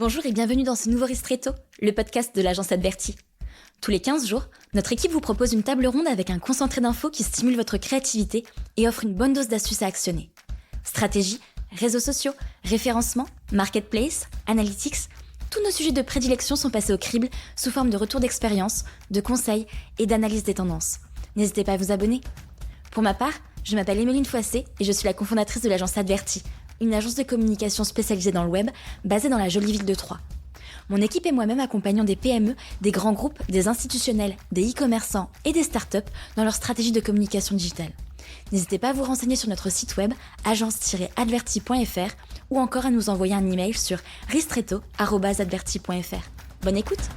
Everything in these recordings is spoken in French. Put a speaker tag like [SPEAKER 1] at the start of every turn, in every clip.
[SPEAKER 1] Bonjour et bienvenue dans ce nouveau Ristretto, le podcast de l'agence Adverti. Tous les 15 jours, notre équipe vous propose une table ronde avec un concentré d'infos qui stimule votre créativité et offre une bonne dose d'astuces à actionner. Stratégie, réseaux sociaux, référencement, marketplace, analytics, tous nos sujets de prédilection sont passés au crible sous forme de retours d'expérience, de conseils et d'analyse des tendances. N'hésitez pas à vous abonner. Pour ma part, je m'appelle Emeline Foissé et je suis la cofondatrice de l'agence Adverti, une agence de communication spécialisée dans le web, basée dans la jolie ville de Troyes. Mon équipe et moi-même accompagnons des PME, des grands groupes, des institutionnels, des e-commerçants et des startups dans leur stratégie de communication digitale. N'hésitez pas à vous renseigner sur notre site web agence-adverti.fr ou encore à nous envoyer un email sur ristretto@adverti.fr. Bonne écoute!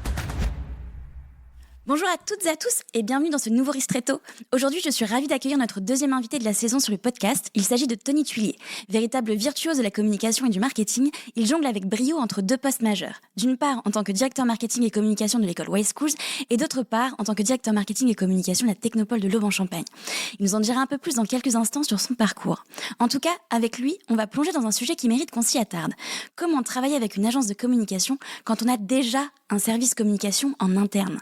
[SPEAKER 1] Bonjour à toutes et à tous et bienvenue dans ce nouveau Ristretto. Aujourd'hui, je suis ravie d'accueillir notre deuxième invité de la saison sur le podcast. Il s'agit de Tony Thuillier. Véritable virtuose de la communication et du marketing, il jongle avec brio entre deux postes majeurs. D'une part, en tant que directeur marketing et communication de l'école Wise Schools et d'autre part, en tant que directeur marketing et communication de la Technopole de l'Aube en Champagne. Il nous en dira un peu plus dans quelques instants sur son parcours. En tout cas, avec lui, on va plonger dans un sujet qui mérite qu'on s'y attarde. Comment travailler avec une agence de communication quand on a déjà un service communication en interne?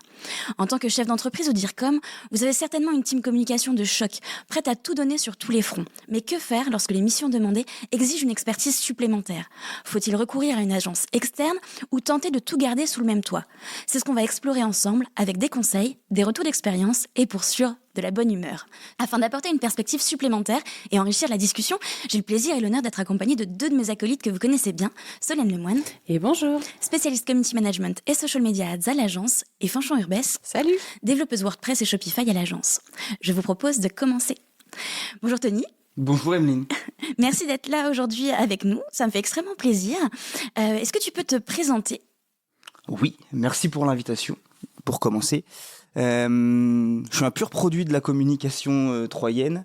[SPEAKER 1] En tant que chef d'entreprise ou DIRCOM, vous avez certainement une team communication de choc, prête à tout donner sur tous les fronts. Mais que faire lorsque les missions demandées exigent une expertise supplémentaire? Faut-il recourir à une agence externe ou tenter de tout garder sous le même toit? C'est ce qu'on va explorer ensemble avec des conseils, des retours d'expérience et pour sûr, de la bonne humeur. Afin d'apporter une perspective supplémentaire et enrichir la discussion, j'ai le plaisir et l'honneur d'être accompagnée de deux de mes acolytes que vous connaissez bien, Solène Lemoine.
[SPEAKER 2] Et bonjour.
[SPEAKER 1] Spécialiste community management et social media ads à l'agence, et Fanchon Urbès.
[SPEAKER 2] Salut.
[SPEAKER 1] Développeuse WordPress et Shopify à l'agence. Je vous propose de commencer. Bonjour Tony.
[SPEAKER 3] Bonjour Emeline.
[SPEAKER 1] Merci d'être là aujourd'hui avec nous, ça me fait extrêmement plaisir. Est-ce que tu peux te présenter ?
[SPEAKER 3] Oui, merci pour l'invitation. Pour commencer, je suis un pur produit de la communication troyenne.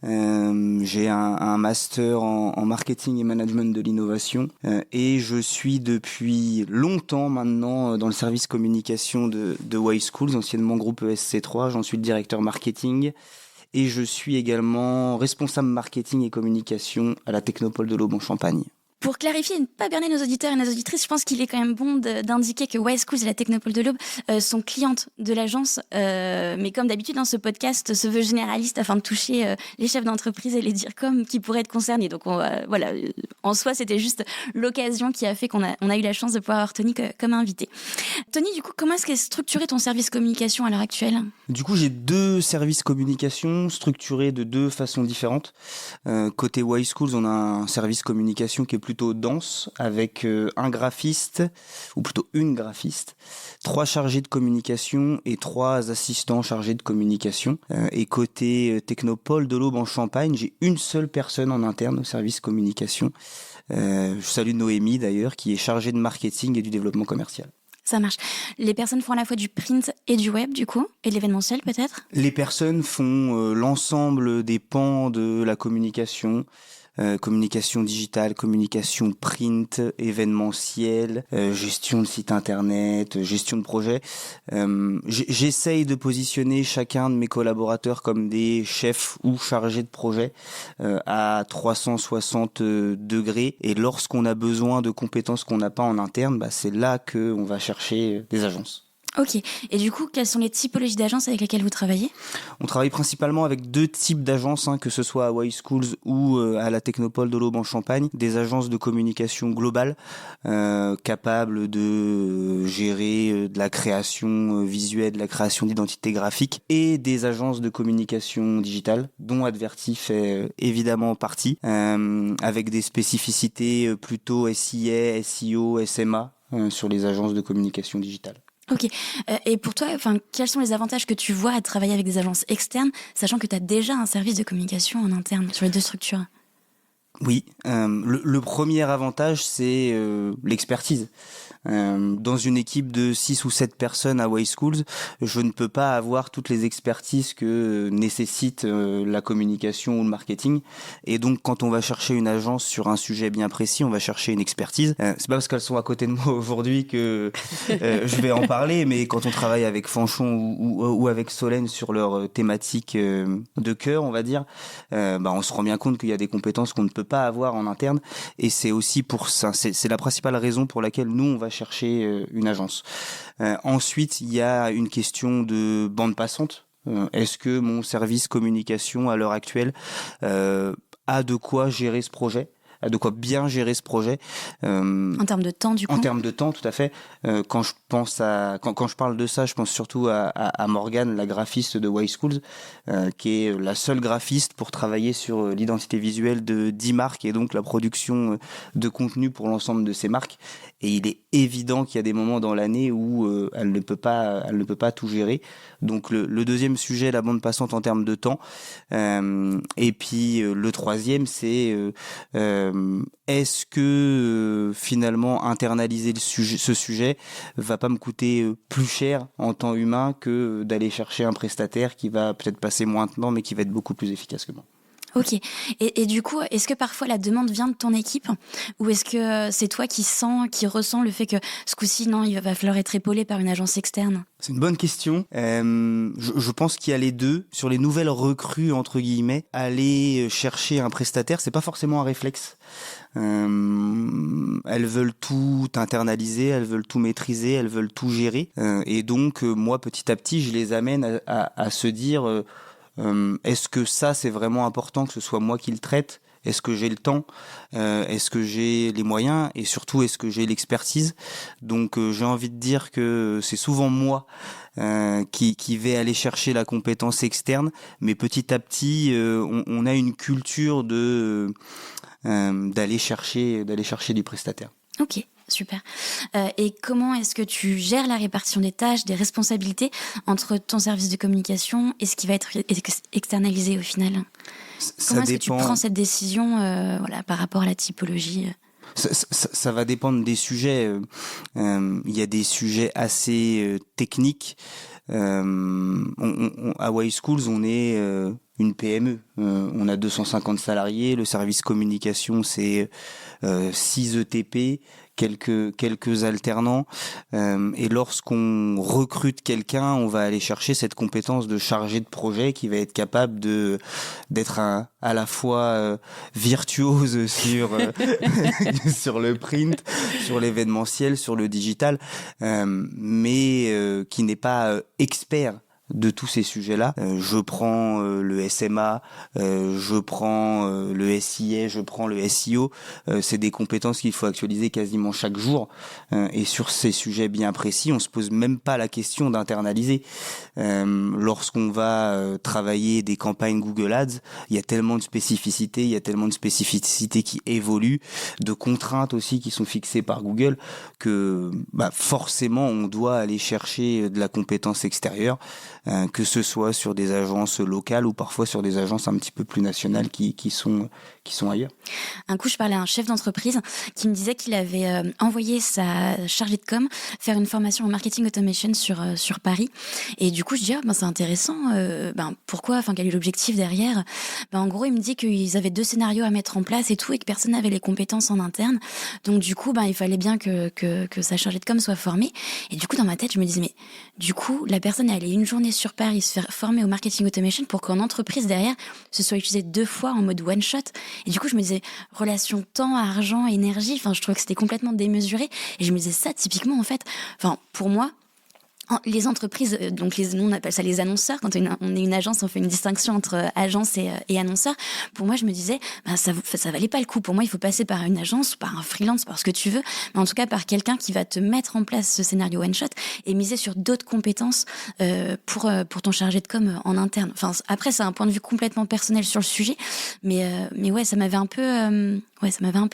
[SPEAKER 3] J'ai un master en marketing et management de l'innovation et je suis depuis longtemps maintenant dans le service communication de Wise Schools, anciennement groupe ESC3. J'en suis le directeur marketing et je suis également responsable marketing et communication à la Technopole de l'Aube en Champagne.
[SPEAKER 1] Pour clarifier et ne pas berner nos auditeurs et nos auditrices, je pense qu'il est quand même bon d'indiquer que Wise Schools et la Technopole de l'Aube sont clientes de l'agence. Mais comme d'habitude, ce podcast se veut généraliste afin de toucher les chefs d'entreprise et les DIRCOM qui pourraient être concernés. Donc voilà, en soi, c'était juste l'occasion qui a fait qu'on a eu la chance de pouvoir avoir Tony comme invité. Tony, du coup, comment est-ce qu'est structuré ton service communication à l'heure actuelle ?
[SPEAKER 3] Du coup, j'ai deux services communication structurés de deux façons différentes. Côté Wise Schools, on a un service communication qui est plutôt dense, avec un graphiste, ou plutôt une graphiste, 3 chargés de communication et 3 assistants chargés de communication. Et côté Technopole de l'Aube en Champagne, j'ai une seule personne en interne au service communication. Je salue Noémie d'ailleurs, qui est chargée de marketing et du développement commercial.
[SPEAKER 1] Ça marche. Les personnes font à la fois du print et du web, du coup, et de l'événementiel peut-être ?
[SPEAKER 3] Les personnes font l'ensemble des pans de la communication. Communication digitale, communication print, événementiel, gestion de site internet, gestion de projet. J'essaye de positionner chacun de mes collaborateurs comme des chefs ou chargés de projet à 360 degrés. Et lorsqu'on a besoin de compétences qu'on n'a pas en interne, c'est là qu'on va chercher des agences.
[SPEAKER 1] Ok. Et du coup, quelles sont les typologies d'agences avec lesquelles vous travaillez ?
[SPEAKER 3] On travaille principalement avec 2 types d'agences, que ce soit à Wise Schools ou à la Technopole de l'Aube en Champagne. Des agences de communication globale, capables de gérer de la création visuelle, de la création d'identité graphique, et des agences de communication digitale, dont Adverti fait évidemment partie, avec des spécificités plutôt SIA, SEO, SMA sur les agences de communication digitale.
[SPEAKER 1] Ok. Et pour toi, quels sont les avantages que tu vois à travailler avec des agences externes, sachant que tu as déjà un service de communication en interne sur les deux structures ?
[SPEAKER 3] Oui, le premier avantage, c'est l'expertise. Dans une équipe de 6 ou 7 personnes à Wise Schools, je ne peux pas avoir toutes les expertises que nécessite la communication ou le marketing. Et donc, quand on va chercher une agence sur un sujet bien précis, on va chercher une expertise. C'est pas parce qu'elles sont à côté de moi aujourd'hui que je vais en parler, mais quand on travaille avec Fanchon ou avec Solène sur leur thématique de cœur, on va dire, on se rend bien compte qu'il y a des compétences qu'on ne peut peut pas avoir en interne. Et c'est aussi pour ça, c'est la principale raison pour laquelle nous, on va chercher une agence. Ensuite, il y a une question de bande passante. Est-ce que mon service communication à l'heure actuelle a de quoi gérer ce projet, a de quoi bien gérer ce projet
[SPEAKER 1] En termes de temps, du coup.
[SPEAKER 3] En termes de temps, tout à fait. Quand je parle de ça, je pense surtout à Morgane, la graphiste de Y Schools, qui est la seule graphiste pour travailler sur l'identité visuelle de 10 marques et donc la production de contenu pour l'ensemble de ces marques. Et il est évident qu'il y a des moments dans l'année où elle ne peut pas tout gérer. Donc le deuxième sujet, la bande passante en termes de temps. Et puis le troisième, c'est est-ce que finalement internaliser ce sujet va pas me coûter plus cher en temps humain que d'aller chercher un prestataire qui va peut-être passer moins de temps mais qui va être beaucoup plus efficace que moi.
[SPEAKER 1] Ok. Et du coup, est-ce que parfois la demande vient de ton équipe ou est-ce que c'est toi qui ressens le fait que ce coup-ci, non, il va falloir être épaulé par une agence externe?
[SPEAKER 3] C'est une bonne question. Je pense qu'il y a les deux. Sur les nouvelles recrues, entre guillemets, aller chercher un prestataire, c'est pas forcément un réflexe. Elles veulent tout internaliser, elles veulent tout maîtriser, elles veulent tout gérer. Et donc, moi, petit à petit, je les amène à se dire... est-ce que ça c'est vraiment important que ce soit moi qui le traite? Est-ce que j'ai le temps? Est-ce que j'ai les moyens? Et surtout, est-ce que j'ai l'expertise? Donc, j'ai envie de dire que c'est souvent moi qui vais aller chercher la compétence externe, mais petit à petit, on a une culture d'aller chercher du prestataire.
[SPEAKER 1] Ok. Super. Et comment est-ce que tu gères la répartition des tâches, des responsabilités entre ton service de communication et ce qui va être externalisé au final? Comment est-ce que tu prends cette décision par rapport à la typologie?
[SPEAKER 3] Ça va dépendre des sujets. Il y a des sujets assez techniques. À Y Schools, on est une PME. On a 250 salariés. Le service communication, c'est 6 ETP. Quelques alternants, et lorsqu'on recrute quelqu'un, on va aller chercher cette compétence de chargé de projet qui va être capable d'être à la fois virtuose sur sur le print, sur l'événementiel, sur le digital, mais qui n'est pas expert de tous ces sujets-là. Je prends le SMA, je prends le SIA, je prends le SEO. C'est des compétences qu'il faut actualiser quasiment chaque jour. Et sur ces sujets bien précis, on se pose même pas la question d'internaliser. Lorsqu'on va travailler des campagnes Google Ads, il y a tellement de spécificités, qui évoluent, de contraintes aussi qui sont fixées par Google, que forcément on doit aller chercher de la compétence extérieure. Que ce soit sur des agences locales ou parfois sur des agences un petit peu plus nationales qui sont ailleurs.
[SPEAKER 1] Un coup, je parlais à un chef d'entreprise qui me disait qu'il avait envoyé sa chargée de com faire une formation en marketing automation sur Paris. Et du coup, je dis c'est intéressant. Pourquoi? Quel est l'objectif derrière? En gros, il me dit qu'ils avaient 2 scénarios à mettre en place et tout, et que personne n'avait les compétences en interne. Donc du coup, il fallait bien que sa chargée de com soit formée. Et du coup, dans ma tête, je me disais mais du coup, la personne est allée une journée sur Paris se faire former au marketing automation pour qu'en entreprise derrière, ce soit utilisé 2 fois en mode one shot. Et du coup, je me disais, relation temps, argent, énergie, je trouvais que c'était complètement démesuré. Et je me disais ça, typiquement, en fait, pour moi, les entreprises, donc nous on appelle ça les annonceurs. Quand on est une agence, on fait une distinction entre agence et annonceur. Pour moi, je me disais, ça valait pas le coup. Pour moi, il faut passer par une agence ou par un freelance, par ce que tu veux, mais en tout cas par quelqu'un qui va te mettre en place ce scénario one shot et miser sur d'autres compétences pour ton chargé de com en interne. Après, c'est un point de vue complètement personnel sur le sujet, mais ouais, ça m'avait un peu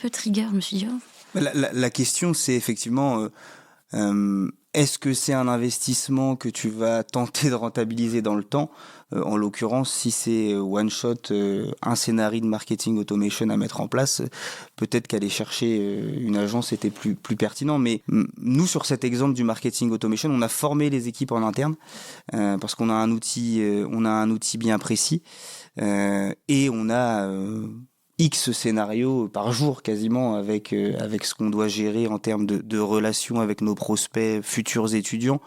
[SPEAKER 1] trigger. Je me suis dit.
[SPEAKER 3] La question, c'est effectivement. Est-ce que c'est un investissement que tu vas tenter de rentabiliser dans le temps? En l'occurrence, si c'est one shot, un scénario de marketing automation à mettre en place, peut-être qu'aller chercher une agence était plus pertinent. Mais nous, sur cet exemple du marketing automation, on a formé les équipes en interne parce qu'on a un outil bien précis et on a X scénarios par jour quasiment avec ce qu'on doit gérer en termes de relations avec nos prospects futurs étudiants.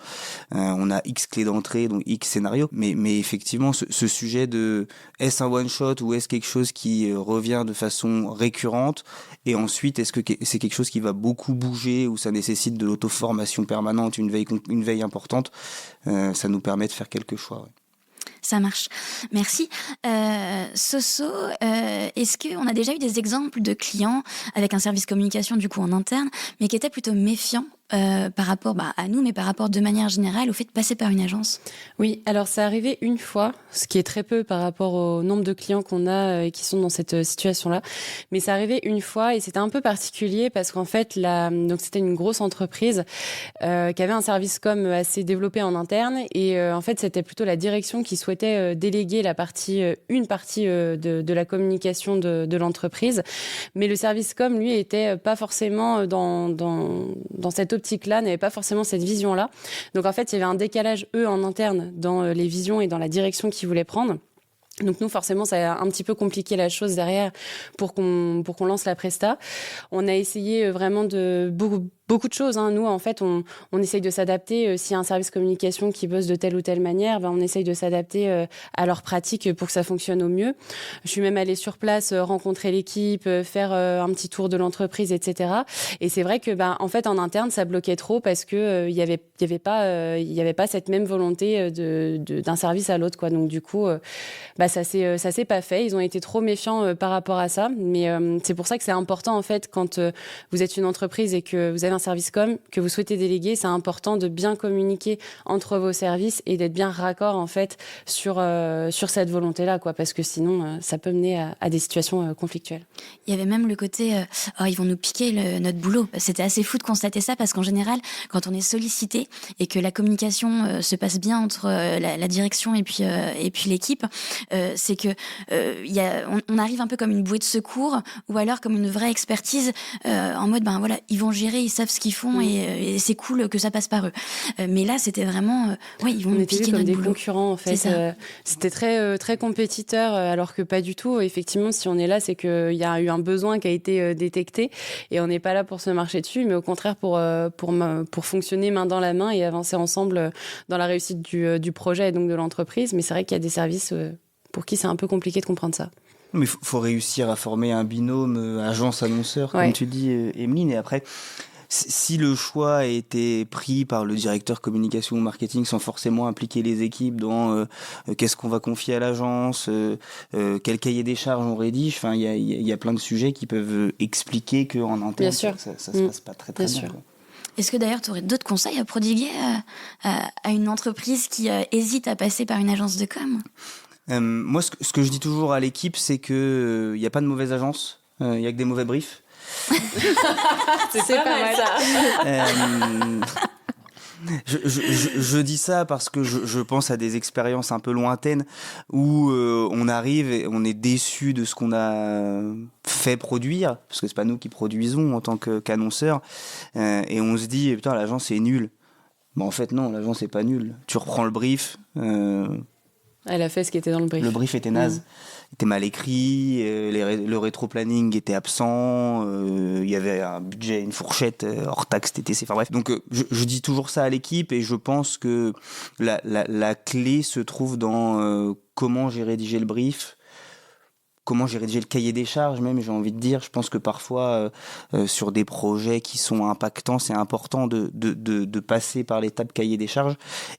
[SPEAKER 3] On a X clés d'entrée, donc X scénarios. Mais effectivement, ce sujet de est-ce un one shot ou est-ce quelque chose qui revient de façon récurrente, et ensuite est-ce que c'est quelque chose qui va beaucoup bouger ou ça nécessite de l'auto-formation permanente, une veille importante, ça nous permet de faire quelques choix. Ouais.
[SPEAKER 1] Ça marche. Merci. Soso, est-ce qu'on a déjà eu des exemples de clients avec un service communication du coup en interne, mais qui étaient plutôt méfiants par rapport à nous, mais par rapport de manière générale au fait de passer par une agence?
[SPEAKER 2] Oui, alors c'est arrivé une fois, ce qui est très peu par rapport au nombre de clients qu'on a qui sont dans cette situation-là. Mais c'est arrivé une fois et c'était un peu particulier parce qu'en fait, donc c'était une grosse entreprise qui avait un service com assez développé en interne et en fait, c'était plutôt la direction qui souhaitait déléguer une partie de la communication de l'entreprise. Mais le service com, lui, était pas forcément dans cette optique-là, n'avait pas forcément cette vision-là. Donc en fait, il y avait un décalage, eux, en interne, dans les visions et dans la direction qu'ils voulaient prendre. Donc nous, forcément, ça a un petit peu compliqué la chose derrière pour qu'on lance la presta. On a essayé vraiment de beaucoup de choses. Hein. Nous, en fait, on essaye de s'adapter. S'il y a un service communication qui bosse de telle ou telle manière, on essaye de s'adapter à leurs pratiques pour que ça fonctionne au mieux. Je suis même allée sur place, rencontrer l'équipe, faire un petit tour de l'entreprise, etc. Et c'est vrai que, en fait, en interne, ça bloquait trop parce que il y avait pas cette même volonté d'un service à l'autre, quoi. Donc du coup, ça s'est pas fait. Ils ont été trop méfiants par rapport à ça. Mais c'est pour ça que c'est important, en fait, quand vous êtes une entreprise et que vous avez un service com que vous souhaitez déléguer, c'est important de bien communiquer entre vos services et d'être bien raccord en fait sur cette volonté-là, quoi, parce que sinon ça peut mener à des situations conflictuelles.
[SPEAKER 1] Il y avait même le côté ils vont nous piquer notre boulot. C'était assez fou de constater ça parce qu'en général, quand on est sollicité et que la communication se passe bien entre la direction et puis l'équipe, c'est que on arrive un peu comme une bouée de secours ou alors comme une vraie expertise en mode voilà, ils vont gérer, ils savent ce qu'ils font et c'est cool que ça passe par eux. Mais là, c'était vraiment ils vont nous piquer notre boulot. On était
[SPEAKER 2] comme des concurrents en fait. C'était très très compétiteur alors que pas du tout. Effectivement, si on est là, c'est qu'il y a eu un besoin qui a été détecté et on n'est pas là pour se marcher dessus, mais au contraire pour fonctionner main dans la main et avancer ensemble dans la réussite du projet et donc de l'entreprise. Mais c'est vrai qu'il y a des services pour qui c'est un peu compliqué de comprendre ça.
[SPEAKER 3] Mais faut réussir à former un binôme agence-annonceur, comme tu dis, Emeline. Et après, si le choix a été pris par le directeur communication ou marketing sans forcément impliquer les équipes dans qu'est-ce qu'on va confier à l'agence, quel cahier des charges on rédige, il y a plein de sujets qui peuvent expliquer qu'en interne, ça se passe pas très très bien. Quoi.
[SPEAKER 1] Est-ce que d'ailleurs tu aurais d'autres conseils à prodiguer à une entreprise qui hésite à passer par une agence de com ?
[SPEAKER 3] Moi, ce que je dis toujours à l'équipe, c'est que y a pas de mauvaise agence, y a que des mauvais briefs.
[SPEAKER 2] c'est pas mal ça.
[SPEAKER 3] Je dis ça parce que je pense à des expériences un peu lointaines où on arrive et on est déçu de ce qu'on a fait produire, parce que c'est pas nous qui produisons en tant qu'annonceurs, et on se dit putain, l'agence est nulle. En fait non, l'agence est pas nulle. Tu reprends le brief.
[SPEAKER 2] Elle a fait ce qui était dans le brief.
[SPEAKER 3] Le brief était naze, était mal écrit, le rétro-planning était absent, il y avait un budget, une fourchette hors taxe, TTC, enfin bref. Donc je dis toujours ça à l'équipe et je pense que la clé se trouve dans comment j'ai rédigé le brief, comment j'ai rédigé le cahier des charges même, j'ai envie de dire. Je pense que parfois, sur des projets qui sont impactants, c'est important de passer par l'étape cahier des charges.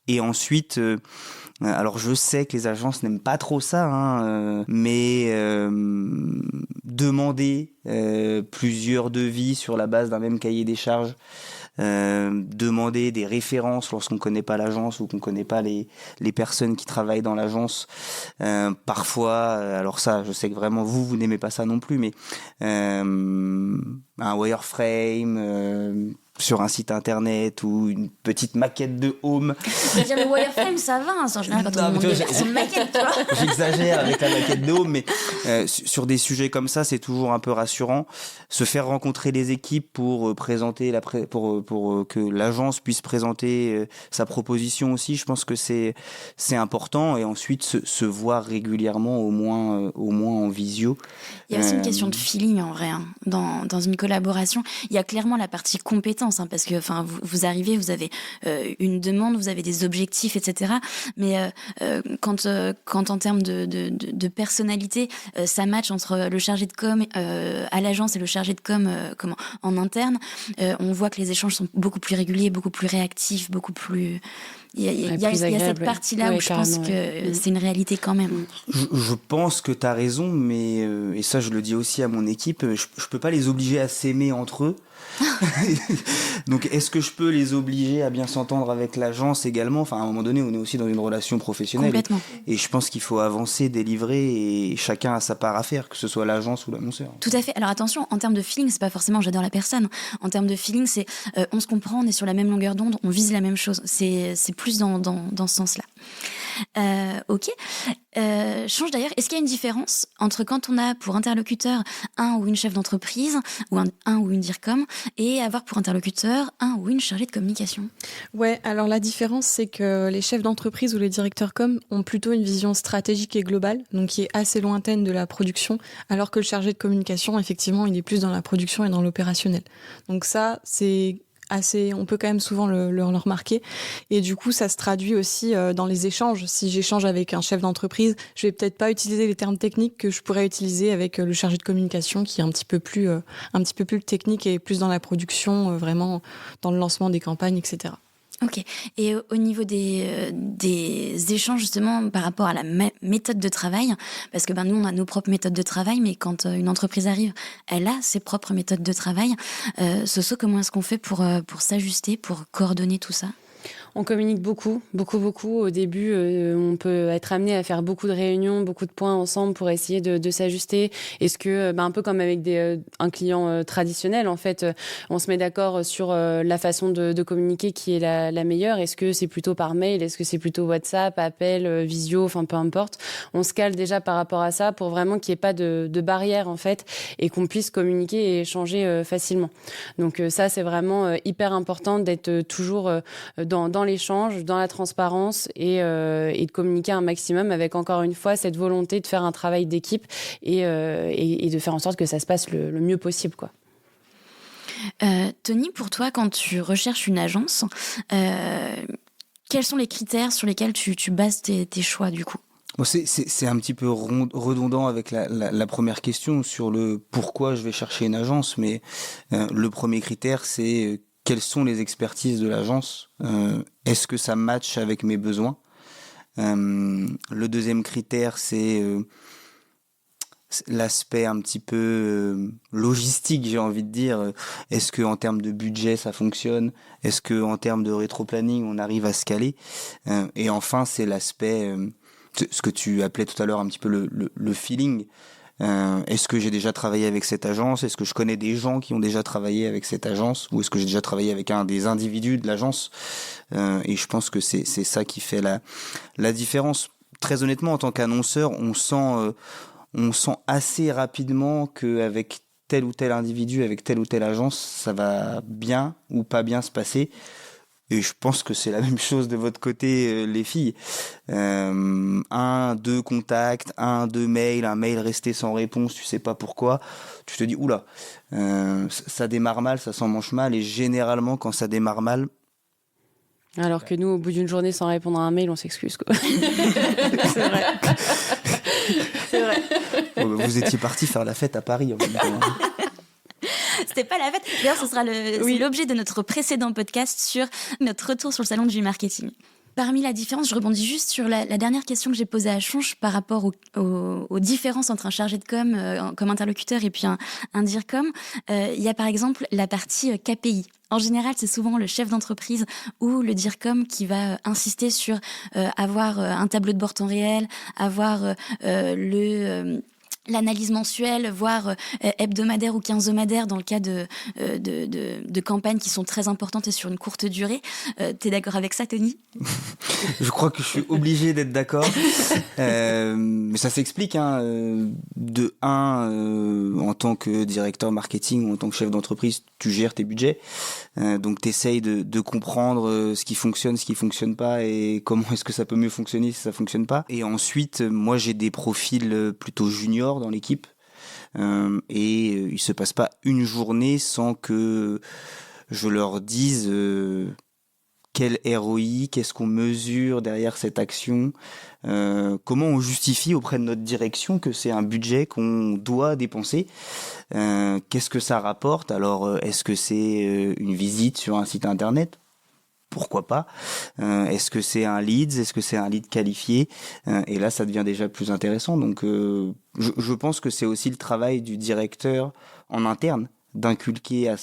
[SPEAKER 3] Et ensuite, alors je sais que les agences n'aiment pas trop ça, mais demander plusieurs devis sur la base d'un même cahier des charges, demander des références lorsqu'on connaît pas l'agence ou qu'on connaît pas les personnes qui travaillent dans l'agence, parfois, alors ça je sais que vraiment vous n'aimez pas ça non plus, mais un wireframe, sur un site internet ou une petite maquette de home.
[SPEAKER 1] Je veux dire, le wireframe, ça va, hein, en général, quand on demande une maquette, tu vois.
[SPEAKER 3] J'exagère avec la maquette de home, mais sur des sujets comme ça, c'est toujours un peu rassurant. Se faire rencontrer les équipes pour présenter pour que l'agence puisse présenter sa proposition aussi, je pense que c'est important. Et ensuite, se voir régulièrement, au moins en visio.
[SPEAKER 1] Il y a aussi une question de feeling, en vrai, hein. Dans une collaboration, il y a clairement la partie compétence, hein, parce que vous arrivez, vous avez une demande, vous avez des objectifs, etc. Mais quand en termes de personnalité, ça match entre le chargé de com à l'agence et le chargé de com en interne, on voit que les échanges sont beaucoup plus réguliers, beaucoup plus réactifs, beaucoup plus... Il y a cette partie-là où je pense que c'est une réalité quand même.
[SPEAKER 3] Je pense que tu as raison, mais et ça je le dis aussi à mon équipe, je peux pas les obliger à s'aimer entre eux. Donc est-ce que je peux les obliger à bien s'entendre avec l'agence également? Enfin, à un moment donné, on est aussi dans une relation professionnelle.
[SPEAKER 1] Complètement.
[SPEAKER 3] Et je pense qu'il faut avancer, délivrer, et chacun a sa part à faire, que ce soit l'agence ou l'annonceur.
[SPEAKER 1] Tout à fait. Alors attention, en termes de feeling, c'est pas forcément j'adore la personne. En termes de feeling, c'est on se comprend, on est sur la même longueur d'onde, on vise la même chose. C'est plus dans ce sens-là. Ok. Change d'ailleurs, est-ce qu'il y a une différence entre quand on a pour interlocuteur un ou une chef d'entreprise ou un ou une DIRCOM et avoir pour interlocuteur un ou une chargée de communication?
[SPEAKER 4] Ouais, alors la différence, c'est que les chefs d'entreprise ou les directeurs com ont plutôt une vision stratégique et globale, donc qui est assez lointaine de la production, alors que le chargé de communication, effectivement, il est plus dans la production et dans l'opérationnel. Donc ça, c'est on peut quand même souvent le remarquer, et du coup ça se traduit aussi dans les échanges. Si j'échange avec un chef d'entreprise, je vais peut-être pas utiliser les termes techniques que je pourrais utiliser avec le chargé de communication, qui est un petit peu plus technique et plus dans la production, vraiment dans le lancement des campagnes, etc.
[SPEAKER 1] Ok. Et au niveau des échanges, justement, par rapport à la méthode de travail, parce que nous, on a nos propres méthodes de travail, mais quand une entreprise arrive, elle a ses propres méthodes de travail. Soso, comment est-ce qu'on fait pour s'ajuster, pour coordonner tout ça ?
[SPEAKER 2] On communique beaucoup. Au début, on peut être amené à faire beaucoup de réunions, beaucoup de points ensemble pour essayer de s'ajuster. Est-ce que, un peu comme avec un client traditionnel, en fait, on se met d'accord sur la façon de communiquer qui est la meilleure. Est-ce que c'est plutôt par mail? Est-ce que c'est plutôt WhatsApp, appel, visio, enfin peu importe. On se cale déjà par rapport à ça pour vraiment qu'il n'y ait pas de barrière, en fait, et qu'on puisse communiquer et échanger facilement. Donc ça, c'est vraiment hyper important d'être toujours dans l'échange, dans la transparence et de communiquer un maximum avec, encore une fois, cette volonté de faire un travail d'équipe et de faire en sorte que ça se passe le mieux possible, quoi.
[SPEAKER 1] Tony, pour toi, quand tu recherches une agence, quels sont les critères sur lesquels tu bases tes choix, du coup ?
[SPEAKER 3] Bon, c'est un petit peu redondant avec la première question sur le pourquoi je vais chercher une agence, mais le premier critère, c'est quelles sont les expertises de l'agence, est-ce que ça match avec mes besoins. Le deuxième critère, c'est l'aspect un petit peu logistique, j'ai envie de dire. Est-ce que en termes de budget ça fonctionne? Est-ce que en termes de rétro-planning on arrive à se caler? Et enfin, c'est l'aspect, ce que tu appelais tout à l'heure un petit peu le feeling. Est-ce que j'ai déjà travaillé avec cette agence? Est-ce que je connais des gens qui ont déjà travaillé avec cette agence? Ou est-ce que j'ai déjà travaillé avec un des individus de l'agence? Et je pense que c'est ça qui fait la différence. Très honnêtement, en tant qu'annonceur, on sent assez rapidement qu'avec tel ou tel individu, avec telle ou telle agence, ça va bien ou pas bien se passer. Et je pense que c'est la même chose de votre côté, les filles. 2 contacts, 2 mails, un mail resté sans réponse, tu sais pas pourquoi. Tu te dis, oula, ça démarre mal, ça s'emmanche mal. Et généralement, quand ça démarre mal...
[SPEAKER 2] Alors que nous, au bout d'une journée sans répondre à un mail, on s'excuse, quoi. C'est vrai. C'est vrai.
[SPEAKER 3] Bon, vous étiez partis faire la fête à Paris, en même temps.
[SPEAKER 1] C'était pas la fête. D'ailleurs, ce sera c'est l'objet de notre précédent podcast sur notre retour sur le salon du marketing. Parmi la différence, je rebondis juste sur la dernière question que j'ai posée à Chonche par rapport aux différences entre un chargé de com comme interlocuteur et puis un DIRCOM. Il y a par exemple la partie KPI. En général, c'est souvent le chef d'entreprise ou le DIRCOM qui va insister sur avoir un tableau de bord temps réel, avoir l'analyse mensuelle, voire hebdomadaire ou quinzomadaire dans le cas de campagnes qui sont très importantes et sur une courte durée. T'es d'accord avec ça, Tony ?
[SPEAKER 3] Je crois que je suis obligé d'être d'accord. Mais ça s'explique. En tant que directeur marketing ou en tant que chef d'entreprise, tu gères tes budgets. Donc t'essayes de comprendre ce qui fonctionne pas et comment est-ce que ça peut mieux fonctionner si ça fonctionne pas. Et ensuite, moi j'ai des profils plutôt juniors dans l'équipe et il se passe pas une journée sans que je leur dise quel ROI, qu'est-ce qu'on mesure derrière cette action, comment on justifie auprès de notre direction que c'est un budget qu'on doit dépenser, qu'est-ce que ça rapporte. Alors est-ce que c'est une visite sur un site internet ? Pourquoi pas ? Est-ce que c'est un lead ? Est-ce que c'est un lead qualifié ? Et là, ça devient déjà plus intéressant. Donc, je pense que c'est aussi le travail du directeur en interne d'inculquer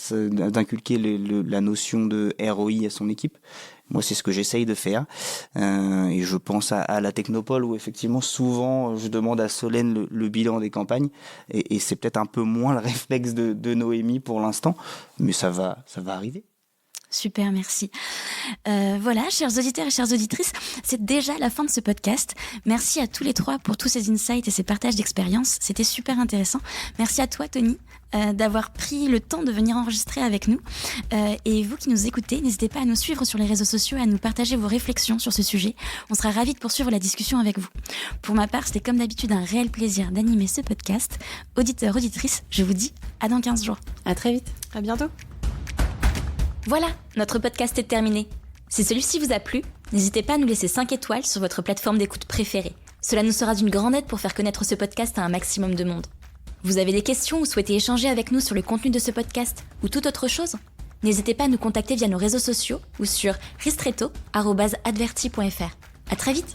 [SPEAKER 3] la notion de ROI à son équipe. Moi, c'est ce que j'essaye de faire. Et je pense à la Technopole où, effectivement, souvent, je demande à Solène le bilan des campagnes. Et c'est peut-être un peu moins le réflexe de Noémie pour l'instant. Mais ça va arriver.
[SPEAKER 1] Super, merci. Voilà, chers auditeurs et chères auditrices, c'est déjà la fin de ce podcast. Merci à tous les trois pour tous ces insights et ces partages d'expériences. C'était super intéressant. Merci à toi, Tony, d'avoir pris le temps de venir enregistrer avec nous. Et vous qui nous écoutez, n'hésitez pas à nous suivre sur les réseaux sociaux et à nous partager vos réflexions sur ce sujet. On sera ravis de poursuivre la discussion avec vous. Pour ma part, c'était comme d'habitude un réel plaisir d'animer ce podcast. Auditeurs, auditrices, je vous dis à dans 15 jours.
[SPEAKER 2] À très vite.
[SPEAKER 4] À bientôt.
[SPEAKER 1] Voilà, notre podcast est terminé. Si celui-ci vous a plu, n'hésitez pas à nous laisser 5 étoiles sur votre plateforme d'écoute préférée. Cela nous sera d'une grande aide pour faire connaître ce podcast à un maximum de monde. Vous avez des questions ou souhaitez échanger avec nous sur le contenu de ce podcast ou toute autre chose ? N'hésitez pas à nous contacter via nos réseaux sociaux ou sur ristretto@adverti.fr. À très vite.